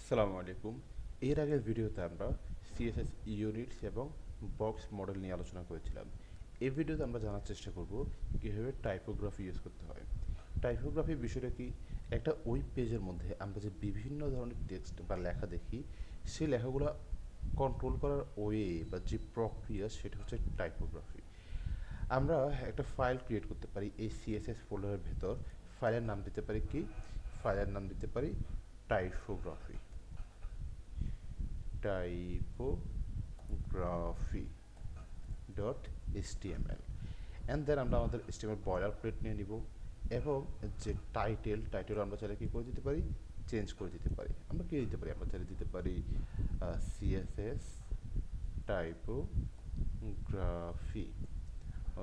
আসসালামু আলাইকুম। এর আগের ভিডিওতে আমরা সিএসএস ইউনিটস এবং বক্স মডেল নিয়ে আলোচনা করেছিলাম। এই ভিডিওতে আমরা জানার চেষ্টা করব কীভাবে টাইপোগ্রাফি ইউজ করতে হয়। টাইপোগ্রাফির বিষয়টা কি, একটা ওয়েব পেজের মধ্যে আমরা যে বিভিন্ন ধরনের টেক্সট বা লেখা দেখি, সেই লেখাগুলো কন্ট্রোল করার ওয়ে বা যে প্রক্রিয়া সেটা হচ্ছে টাইপোগ্রাফি। আমরা একটা ফাইল ক্রিয়েট করতে পারি এই সিএসএস ফোল্ডারের ভেতর। ফাইলের নাম দিতে পারি কি, ফাইলের নাম দিতে পারি typography, typography dot HTML. And then আমরা আমাদের এইচটিএমএল বয়লার প্লেট নিয়ে নিব এবং যে টাইটেল আমরা চাইলে কী করে দিতে পারি, চেঞ্জ করে দিতে পারি। আমরা কী দিতে পারি, আমরা চাইলে দিতে পারি CSS typography.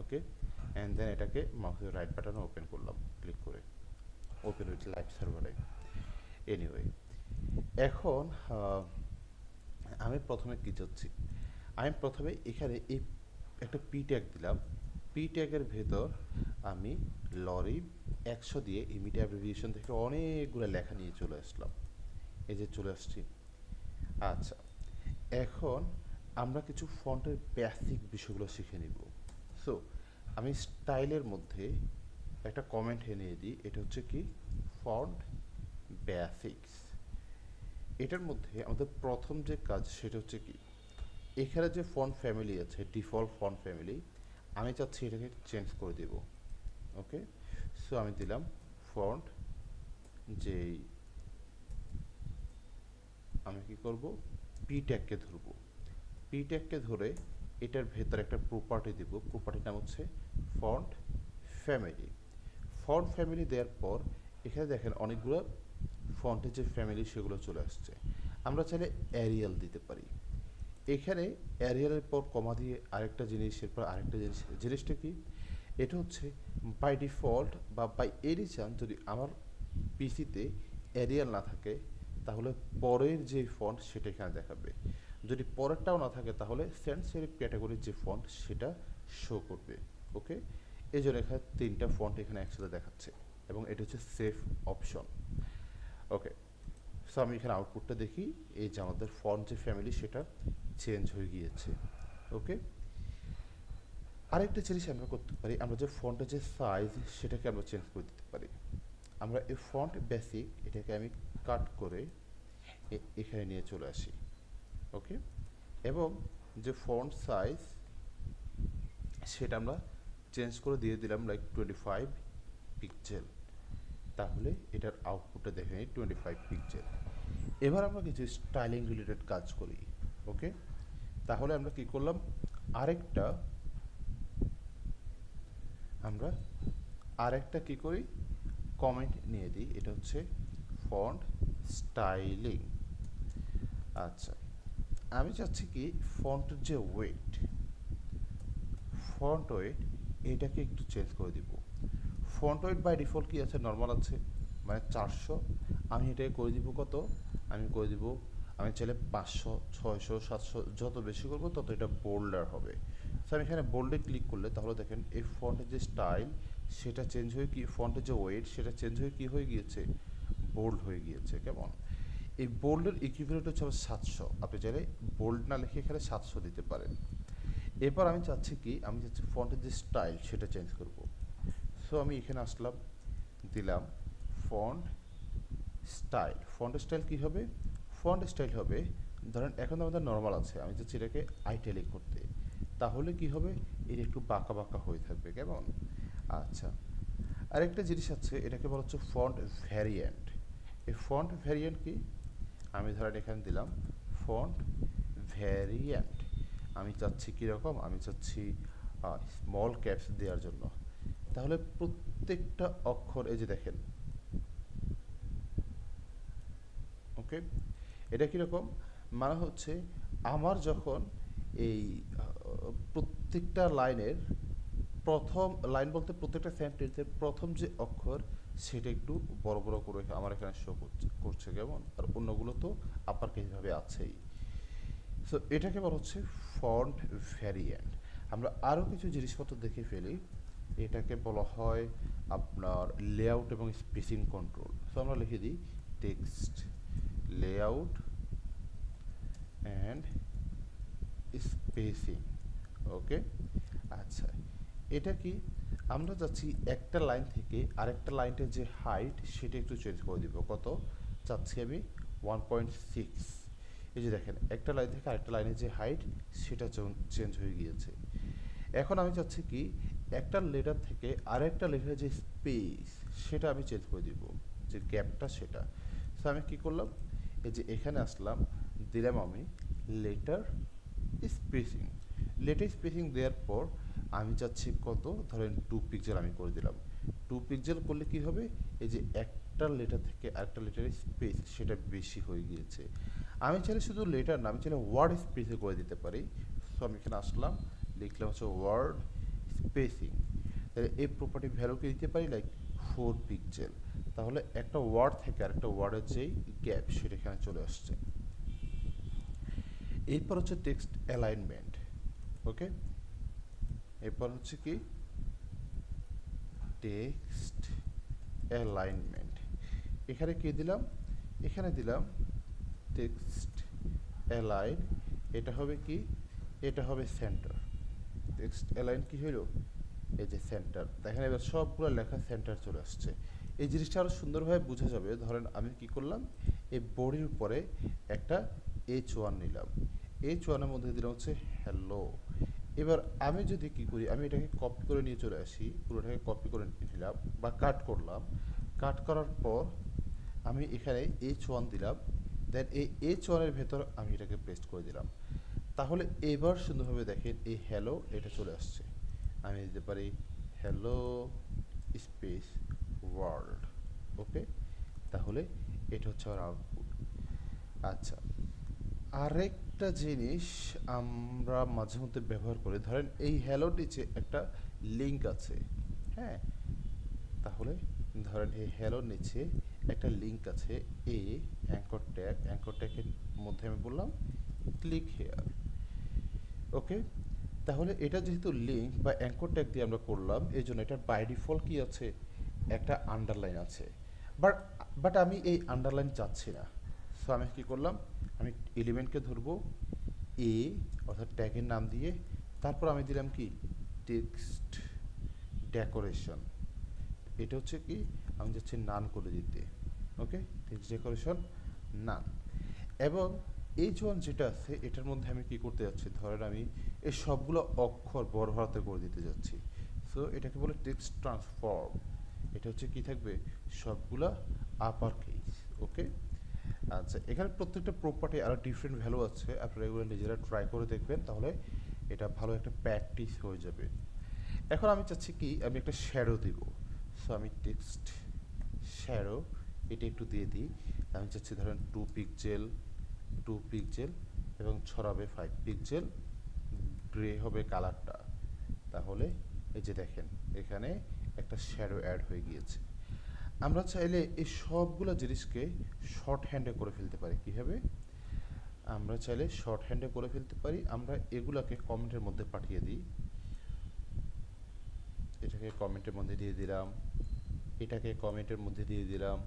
Okay, and then এটাকে মাউসের রাইট বাটনে ওপেন করলাম, ক্লিক করে ওপেন উইথ লাইভ সার্ভারে। এনিওয়ে, এখন আমি প্রথমে কী চাচ্ছি, আমি প্রথমে এখানে এই একটা পি ট্যাগ দিলাম। পি ট্যাগের ভেতর আমি লরি 100 দিয়ে ইমিডিয়েট অ্যাব্রিভিয়েশন থেকে অনেকগুলো লেখা নিয়ে চলে আসলাম। এই যে চলে আসছি। আচ্ছা, এখন আমরা কিছু ফন্টের বেসিক বিষয়গুলো শিখে নিব। সো আমি স্টাইলের মধ্যে একটা কমেন্ট এনে দিই, এটা হচ্ছে কি, ফন্ট বেসিক্স। এটার মধ্যে আমাদের প্রথম যে কাজ সেটা হচ্ছে কি, এখানে যে ফন্ট ফ্যামিলি আছে, ডিফল্ট ফন্ট ফ্যামিলি, আমি চাচ্ছি এটাকে চেঞ্জ করে দেব। ওকে, সো আমি দিলাম ফন্ট, যেই আমি কি করব, পি ট্যাগকে ধরব। পি ট্যাগকে ধরে এটার ভেতরে একটা প্রপার্টি দেব, প্রপার্টির নাম হচ্ছে ফন্ট ফ্যামিলি। ফন্ট ফ্যামিলি দেওয়ার পর এখানে দেখেন অনেকগুলো ফন্টের যে ফ্যামিলি সেগুলো চলে আসছে। আমরা চাইলে অ্যারিয়াল দিতে পারি। এখানে অ্যারিয়ালের পর কমা দিয়ে আরেকটা জিনিসের পর আরেকটা জিনিস, জিনিসটা কি, এটা হচ্ছে বাই ডিফল্ট বা বাই এনি চান্স যদি আমার পিসিতে অ্যারিয়াল না থাকে তাহলে পরের যে ফন্ট সেটা এখানে দেখাবে। যদি পরেরটাও না থাকে তাহলে সেন্স সেরিফ ক্যাটাগরির যে ফন্ট সেটা শো করবে। ওকে, এই জন্য এখানে তিনটা ফন্ট এখানে একসাথে দেখাচ্ছে এবং এটা হচ্ছে সেফ অপশন। ওকে, সো আমি এখানে আউটপুটটা দেখি, এই যে আমাদের ফন্ট যে ফ্যামিলি সেটা চেঞ্জ হয়ে গিয়েছে। ওকে, আরেকটা জিনিস আমরা করতে পারি, আমরা যে ফন্টের যে সাইজ সেটাকে আমরা চেঞ্জ করে দিতে পারি। আমরা এই ফন্ট বেসিক এটাকে আমি কাট করে এখানে নিয়ে চলে আসি। ওকে, এবং যে ফন্ট সাইজ সেটা আমরা চেঞ্জ করে দিয়ে দিলাম লাইক 25 পিক্সেল। তাহলে এটার আউটপুটটা দেখে নিই 25 পিক্সেল। এবার আমরা কিছু স্টাইলিং রিলেটেড কাজ করি। ওকে, তাহলে আমরা কি করলাম, আরেকটা আমরা আরেকটা কি করি, কমেন্ট নিয়ে দিই, এটা হচ্ছে ফন্ট স্টাইলিং। আচ্ছা, আমি চাচ্ছি কি, ফন্টের যে ওয়েট এটাকে একটু চেঞ্জ করে দিব। ফন্ট ওয়েট বাই ডিফল্ট কি আছে, নর্মাল আছে, মানে 400। আমি এটাকে করে দিব কত, আমি করে দিব, আমি চাইলে 500, 600, 700, যত বেশি করবো তত এটা বোল্ডার হবে। সো আমি এখানে বোল্ডে ক্লিক করলে তাহলে দেখেন এই ফন্টের যে স্টাইল সেটা চেঞ্জ হয়ে, কি ফন্টের যে ওয়েট সেটা চেঞ্জ হয়ে কি হয়ে গিয়েছে, বোল্ড হয়ে গিয়েছে। কেমন, এই বোল্ডের ইকুইভ্যালেন্ট হচ্ছে আবার 700। আপনি চাইলে বোল্ড না লিখে এখানে 700 দিতে পারেন। এরপর আমি চাচ্ছি কি, আমি চাচ্ছি ফন্টের যে স্টাইল সেটা চেঞ্জ করব। সো আমি এখানে আসলাম, দিলাম ফন্ট স্টাইল। ফন্ট স্টাইল কী হবে, ফন্ট স্টাইল হবে, ধরেন এখন আমাদের নর্মাল আছে, আমি চাচ্ছি এটাকে আইটালিক করতে। তাহলে কি হবে, এটা একটু বাঁকা বাঁকা হয়ে থাকবে। কেমন, আচ্ছা, আরেকটা জিনিস আছে, এটাকে বলা হচ্ছে ফন্ট ভ্যারিয়েন্ট। এই ফন্ট ভ্যারিয়েন্ট কি, আমি ধরেন এখানে দিলাম ফন্ট ভ্যারিয়েন্ট। আমি চাচ্ছি কীরকম, আমি চাচ্ছি স্মল ক্যাপস দেওয়ার জন্য। তাহলে প্রত্যেকটা অক্ষর, এই যে দেখেন, ওকে, এটা কীরকম, মানে হচ্ছে আমার যখন এই প্রত্যেকটা লাইনের প্রথম লাইন বলতে প্রত্যেকটা সেন্টেন্সের প্রথম যে অক্ষর সেটা একটু বড় বড় করে আমার এখানে শো করছে। কেমন, আর অন্যগুলো তো আপার কেসভাবে আছেই। সো এটাকে বলা হচ্ছে ফন্ট ভ্যারিয়েন্ট। আমরা আরও কিছু জিনিসপত্র দেখে ফেলি, এটাকে বলা হয় আপনার লেআউট এবং স্পেসিং কন্ট্রোল। সো আমরা লিখে দিই টেক্সট লেআউট অ্যান্ড স্পেসিং। ওকে, আচ্ছা, এটা কি আমরা চাচ্ছি একটা লাইন থেকে আরেকটা লাইনের যে হাইট সেটা একটু চেঞ্জ করে দিব। কত চাচ্ছি আমি? 1.6। এই যে দেখেন, একটা লাইন থেকে আরেকটা লাইনের যে হাইট সেটা চেঞ্জ হয়ে গিয়েছে। এখন আমি চাচ্ছি কি একটা লেটার থেকে আরেকটা লেটারের যে স্পেস সেটা আমি চেঞ্জ করে দিব, যে গ্যাপটা সেটা। সো আমি কি করলাম, এই যে এখানে আসলাম, দিলাম আমি লেটার স্পেসিং। লেটার স্পেসিং দেওয়ার পর আমি চাচ্ছি কত, ধরেন 2 পিক্সেল আমি করে দিলাম। 2 পিক্সেল করলে কি হবে, এই যে একটা লেটার থেকে আরেকটা লেটারের স্পেস সেটা বেশি হয়ে গিয়েছে। আমি চাইলে শুধু লেটার না, আমি চাইলে ওয়ার্ড স্পেসে করে দিতে পারি। সো আমি এখানে আসলাম, লিখলাম হচ্ছে ওয়ার্ড স্পেসিং। তাহলে এই প্রপার্টি ভ্যালুকে দিতে পারি লাইক 4 পিক্সেল। তাহলে একটা ওয়ার্ড থেকে আরেকটা ওয়ার্ডের যেই গ্যাপ সেটা এখানে চলে আসছে। এরপর হচ্ছে টেক্সট অ্যালাইনমেন্ট। ওকে, এরপর হচ্ছে কি টেক্সট অ্যালাইনমেন্ট। এখানে কি দিলাম, এখানে দিলাম টেক্সট অ্যালাইন। এটা হবে কি, এটা হবে সেন্টার। টেক্সট অ্যালাইন কি হলো, এই যে সেন্টার। দেখেন এবার সবগুলো লেখা সেন্টার চলে আসছে। এই জিনিসটা আরও সুন্দরভাবে বোঝা যাবে। ধরেন আমি কি করলাম, এই বডির উপরে একটা H1 নিলাম, H1 এর মধ্যে দিলাম হচ্ছে হ্যালো। এবার আমি যদি কি করি, আমি এটাকে কপি করে নিয়ে চলে আসি, পুরোটাকে কপি করে নিলাম বা কাট করলাম। কাট করার পর আমি এখানে H1 দিলাম, দেন এই H1 এর ভেতর আমি এটাকে পেস্ট করে দিলাম। তাহলে এবার সুন্দরভাবে দেখেন এই হ্যালো এটা চলে আসছে। আমি দিতে পারি হ্যালো স্পেস ওয়ার্ল্ড। ওকে, তাহলে এটা হচ্ছে আমার আউটপুট। আচ্ছা, আরেকটা জিনিস আমরা মাঝে মধ্যে ব্যবহার করি, ধরেন এই হ্যালোর নিচে একটা লিঙ্ক আছে। হ্যাঁ, তাহলে ধরেন এই হ্যালোর নিচে একটা লিঙ্ক আছে, অ্যাঙ্কর ট্যাগের মধ্যে আমি বললাম ক্লিক হেয়ার। ওকে, তাহলে এটা যেহেতু লিঙ্ক বা অ্যাঙ্কর ট্যাগ দিয়ে আমরা করলাম, এই জন্য এটার বাই ডিফল্ট কি আছে, একটা আন্ডারলাইন আছে। বাট বাট আমি এই আন্ডারলাইন চাচ্ছি না। সো আমি কী করলাম, আমি এলিমেন্টকে ধরবো এ, অর্থাৎ ট্যাগের নাম দিয়ে, তারপর আমি দিলাম কি টেক্সট ডেকোরেশন। এটা হচ্ছে কি, আমি যাচ্ছি নান করে দিতে। ওকে, টেক্সট ডেকোরেশন নান। এবং H1 যেটা আছে এটার মধ্যে আমি কি করতে যাচ্ছি, ধরেন আমি এই সবগুলো অক্ষর বড় হাতে করে দিতে যাচ্ছি। সো এটাকে বলে টেক্সট ট্রান্সফর্ম। এটা হচ্ছে কি থাকবে, সবগুলা আপার কেস। ওকে, আচ্ছা, এখানে প্রত্যেকটা প্রপার্টি আরও ডিফারেন্ট ভ্যালু আছে, আপনারা এগুলো নিজেরা ট্রাই করে দেখবেন, তাহলে এটা ভালো একটা প্র্যাকটিস হয়ে যাবে। এখন আমি চাচ্ছি কি, আমি একটা শ্যাডো দিব। সো আমি টেক্সট শ্যাডো এটা একটু দিয়ে দিই। আমি চাচ্ছি ধরেন 2 পিক্সেল এবং ছড়াবে 5 পিক্সেল, গ্রে হবে কালারটা। তাহলে এই যে দেখেন এখানে একটা শ্যাডো অ্যাড হয়ে গিয়েছে। আমরা চাইলে এই সবগুলো জিনিসকে শর্ট হ্যান্ডে করে ফেলতে পারি। কীভাবে আমরা চাইলে শর্ট হ্যান্ডে করে ফেলতে পারি, আমরা এগুলাকে কমেন্টের মধ্যে পাঠিয়ে দিই। এটাকে কমেন্টের মধ্যে দিয়ে দিলাম, এটাকে কমেন্টের মধ্যে দিয়ে দিলাম,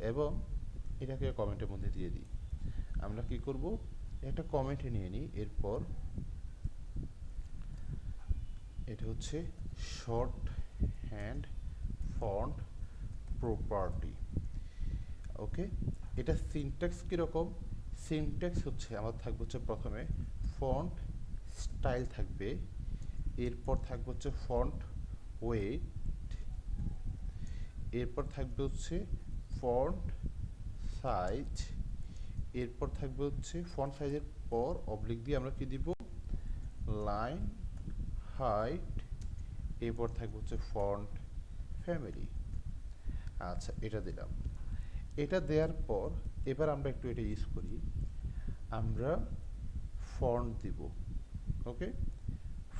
এবং এটাকে কমেন্টের মধ্যে দিয়ে দিই। আমরা কি করব, একটা কমেন্টে নিয়ে নিই। এরপর এটা হচ্ছে শর্ট হ্যান্ড ফন্ট প্রপার্টি। ওকে, এটা সিনট্যাক্স কীরকম, সিনট্যাক্স হচ্ছে আমার থাকবে হচ্ছে প্রথমে ফন্ট স্টাইল থাকবে, এরপর থাকবে হচ্ছে ফন্ট ওয়েট, এরপর থাকবে হচ্ছে ফন্ট সাইজ, এরপর থাকবে হচ্ছে ফন্ট সাইজের পর অবলিক দিয়ে আমরা কি দিব, লাইন হাইট, এরপর থাকবে হচ্ছে ফন্ট ফ্যামিলি। আচ্ছা, এটা দিলাম। এটা দেওয়ার পর এবার আমরা একটু এটা ইউজ করি, আমরা ফন্ট দিব। ওকে,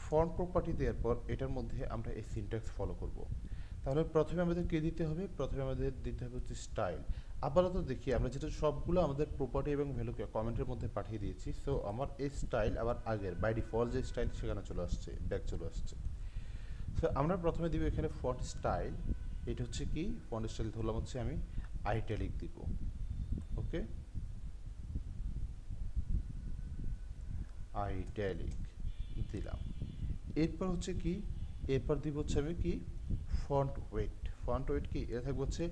ফন্ট প্রপার্টি দেওয়ার পর এটার মধ্যে আমরা এই সিনট্যাক্স ফলো করব। তাহলে প্রথমে আমাদের কে দিতে হবে, প্রথমে আমাদের দিতে হবে হচ্ছে স্টাইল। আপাতত দেখি আমরা যেটা সবগুলো আমাদের প্রপার্টি এবং ভ্যালুকে কমেন্টের মধ্যে পাঠিয়ে দিয়েছি। সো আমার এই স্টাইল আবার আগের বাই ডিফল্ট যে স্টাইল সেখানে চলে আসছে, ব্যাক চলে আসছে। সো আমরা প্রথমে দিব এখানে ফন্ট স্টাইল। এটা হচ্ছে কি, ফন্ট স্টাইল ধরলাম হচ্ছে আমি আইটালিক দিব। ওকে, আইট্যালিক দিলাম। এরপর হচ্ছে কি, এরপর দিব হচ্ছে আমি কি, ফন্ট ওয়েট। ফন্ট ওয়েট কি, এটা থাকবে হচ্ছে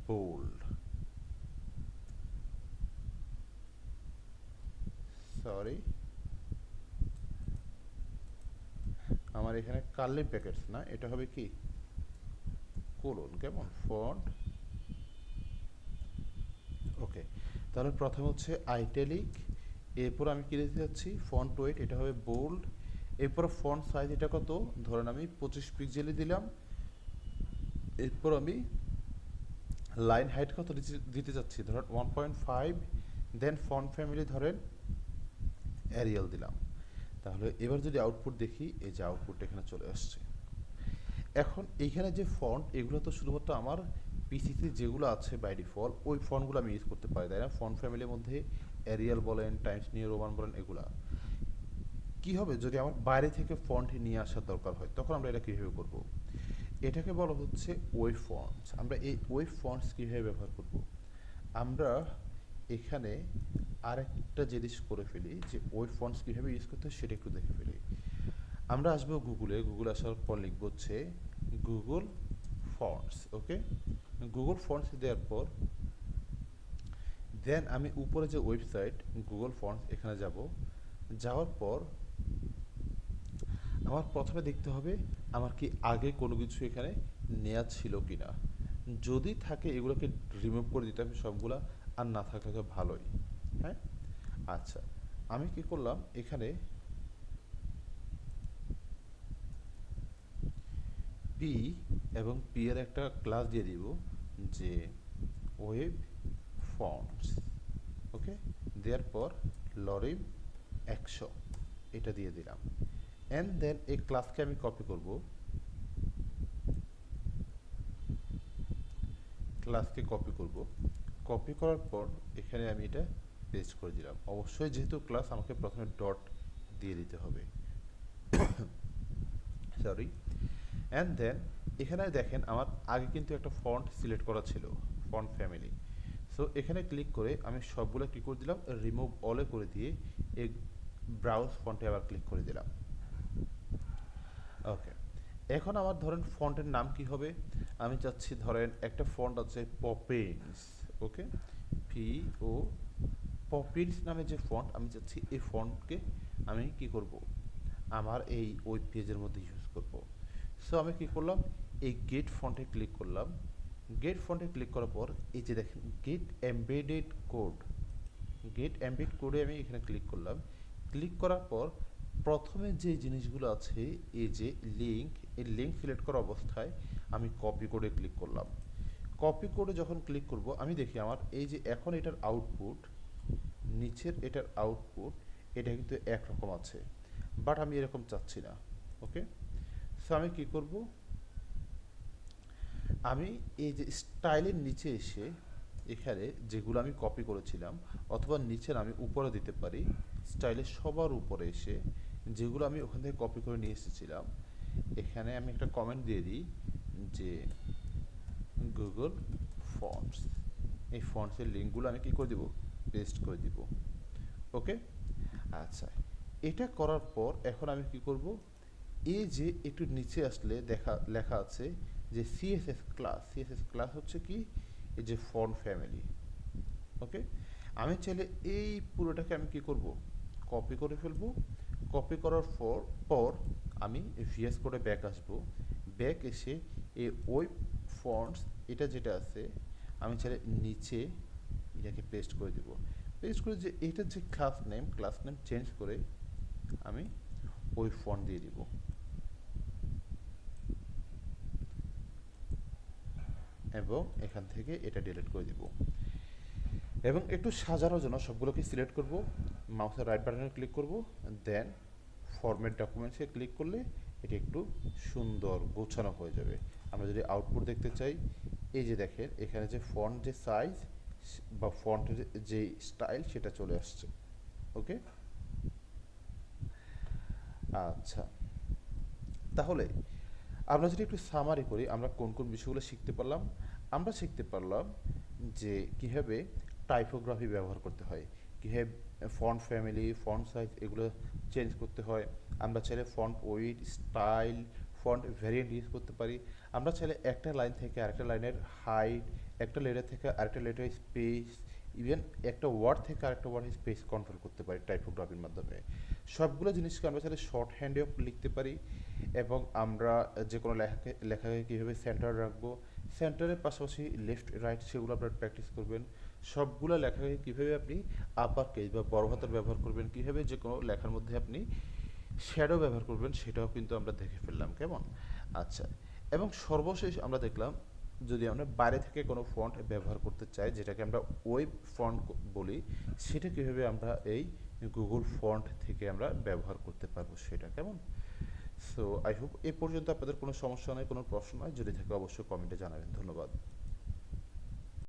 বোল্ড, সরি আমার এখানে কার্লি ব্র্যাকেটস না, এটা হবে কি কোলন, কেমন ফন্ট। ওকে, তাহলে প্রথম হচ্ছে আইট্যালিক, এরপর আমি কি দিতে যাচ্ছি ফন্ট ওয়েট, এটা হবে বোল্ড। এরপর ফন্ট সাইজ এটা কত, ধরেন আমি 25 পিক্সেলে দিলাম। এরপর আমি লাইন হাইট কত দিতে যাচ্ছি, ধরেন 1.5। দেন ফন্ট ফ্যামিলি ধরেন অ্যারিয়াল দিলাম। তাহলে এবার যদি আউটপুট দেখি, এই যে আউটপুট এখানে চলে আসছে। এখন এইখানে যে ফন্ট, এগুলো তো শুধুমাত্র আমার পিসিতে যেগুলো আছে বাই ডিফল্ট, ওই ফন্টগুলো আমি ইউজ করতে পারি, তাই না? ফন্ট ফ্যামিলির মধ্যে অ্যারিয়াল বলেন, টাইমস নিউ রোমান বলেন, এগুলা কি হবে যদি আমার বাইরে থেকে ফন্ট নিয়ে আসার দরকার হয়, তখন আমরা এটা কীভাবে করব? এটাকে বলা হচ্ছে ওয়েভ ফন্টস। আমরা এই ওয়েভ ফন্টস কীভাবে ব্যবহার করব? আমরা এখানে আরেকটা জিনিস করে ফেলি, যে ওয়েভ ফন্টস কীভাবে ইউজ করতে হয় সেটা একটু দেখে ফেলি। আমরা আসবো গুগলে, গুগল আসার পর লিখব হচ্ছে গুগল ফন্টস। ওকে, গুগল ফন্টস দেওয়ার পর দেন আমি উপরে যে ওয়েবসাইট গুগল ফন্টস, এখানে যাব। যাওয়ার পর আমার প্রথমে দেখতে হবে আমার কি আগে কোনো কিছু এখানে নেওয়া ছিল কি না। যদি থাকে এগুলোকে রিমুভ করে দিতে হবে সবগুলা, আর না থাকলে তো ভালোই। হ্যাঁ, আচ্ছা, আমি কি করলাম এখানে পি এবং পি এর একটা ক্লাস দিয়ে দিব, যে ওয়েব ফন্টস। ওকে, দেওয়ার পর লরিম 100 এটা দিয়ে দিলাম। অ্যান্ড দেন এই ক্লাসকে আমি কপি করব, ক্লাসকে কপি করব। কপি করার পর এখানে আমি এটা পেস্ট করে দিলাম। অবশ্যই যেহেতু ক্লাস, আমাকে প্রথমে ডট দিয়ে দিতে হবে, সরি। অ্যান্ড দেন এখানে দেখেন আমার আগে কিন্তু একটা ফন্ট সিলেক্ট করা ছিল, ফন্ট ফ্যামিলি। সো এখানে ক্লিক করে আমি সবগুলো কী করে দিলাম, রিমুভ অলে করে দিয়ে এই ব্রাউজ ফন্টে আবার ক্লিক করে দিলাম। ওকে, এখন আমার ধরেন ফন্টের নাম কি হবে, আমি চাচ্ছি ধরেন একটা ফন্ট আছে পপিন্স। ওকে, পি ও পপিন্স নামে যে ফন্ট, আমি চাচ্ছি এই ফন্টকে আমি কি করব, আমার এই ওয়েব পেজের মধ্যে ইউজ করব। সো আমি কি করলাম, এই গেট ফন্টে ক্লিক করলাম। গেট ফন্টে ক্লিক করার পর এই যে দেখেন get embedded code, get embed কোডে আমি এখানে ক্লিক করলাম। ক্লিক করার পর প্রথমে যে জিনিসগুলো আছে, এই যে লিঙ্ক, এই লিঙ্ক সিলেক্ট করা অবস্থায় আমি কপি কোডে ক্লিক করলাম। কপি কোডে যখন ক্লিক করব, আমি দেখি আমার এই যে এখন এটার আউটপুট, নিচের এটার আউটপুট, এটা কিন্তু একরকম আছে, বাট আমি এরকম চাচ্ছি না। ওকে, সো আমি কি করব, আমি এই যে স্টাইলের নিচে এসে এখানে যেগুলো আমি কপি করেছিলাম, অথবা নিচের আমি উপরে দিতে পারি, স্টাইলের সবার উপরে এসে যেগুলো আমি ওখান থেকে কপি করে নিয়ে এসেছিলাম, এখানে আমি একটা কমেন্ট দিয়ে দিই যে গুগল ফন্টস। এই ফন্টসের লিঙ্কগুলো আমি কী করে দিব, পেস্ট করে দিব। ওকে, আচ্ছা, এটা করার পর এখন আমি কি করব, এই যে একটু নিচে আসলে লেখা আছে যে সিএসএস ক্লাস। সিএসএস ক্লাস হচ্ছে কি, এই যে ফন্ট ফ্যামিলি। ওকে, আমি চাইলে এই পুরোটাকে আমি কি করব, কপি করে ফেলবো। কপি করার পর আমি ভিএস কোডে ব্যাক আসবো। ব্যাক এসে এই ওয়েব ফন্টস এটা যেটা আছে, আমি চাইলে নিচে এটাকে পেস্ট করে দিব। পেস্ট করে যে এটার যে ক্লাস নেম চেঞ্জ করে আমি ওই ফন্ট দিয়ে দিব। এবং এখান থেকে এটা ডিলিট করে দিব। এবং একটু সাজানোর জন্য সবগুলোকে সিলেক্ট করব, মাউসের রাইট বাটনে ক্লিক করব, দেন ফরম্যাট ডকুমেন্টসে ক্লিক করলে এটা একটু সুন্দর গোছানো হয়ে যাবে। আমরা যদি আউটপুট দেখতে চাই, এই যে দেখেন এখানে যে ফন্ট যে সাইজ বা ফন্টের যে স্টাইল সেটা চলে আসছে। ওকে, আচ্ছা, তাহলে আমরা যদি একটু সামারি করি, আমরা কোন কোন বিষয়গুলো শিখতে পারলাম। আমরা শিখতে পারলাম যে কীভাবে টাইপোগ্রাফি ব্যবহার করতে হয়। কীভাবে ফন্ট ফ্যামিলি, ফন্ট সাইজ এগুলো চেঞ্জ করতে হয়। আমরা চাইলে font wait, style, font variant use করতে পারি। আমরা চাইলে একটা লাইন থেকে আরেকটা লাইনের হাইট, একটা লেটার থেকে আরেকটা লেটারের স্পেস, ইভেন একটা ওয়ার্ড থেকে আরেকটা ওয়ার্ডের স্পেস কন্ট্রোল করতে পারি টাইপোগ্রাফির মাধ্যমে। সবগুলো জিনিসকে আমরা চাইলে শর্ট হ্যান্ডেও লিখতে পারি। এবং আমরা যে কোনো লেখাকে কীভাবে সেন্টার রাখবো, সেন্টারের পাশাপাশি লেফট রাইট সেগুলো আপনার প্র্যাকটিস করবেন। সবগুলো লেখাকে কীভাবে আপনি আপার কেস বা বড় হাতের ব্যবহার করবেন, কীভাবে যে কোনো লেখার মধ্যে আপনি শ্যাডো ব্যবহার করবেন, সেটাও কিন্তু আমরা দেখে ফেললাম। কেমন? আচ্ছা, এবং সর্বশেষ আমরা দেখলাম যদি আমরা বাইরে থেকে কোনো ফন্ট ব্যবহার করতে চাই, যেটাকে আমরা ওয়েব ফন্ট বলি, সেটা কীভাবে আমরা এই গুগল ফন্ট থেকে আমরা ব্যবহার করতে পারবো সেটা। কেমন? সো আই হোপ এ পর্যন্ত আপনাদের কোনো সমস্যা নয়, কোনো প্রশ্ন নয়, যদি থাকে অবশ্যই কমেন্টে জানাবেন। ধন্যবাদ।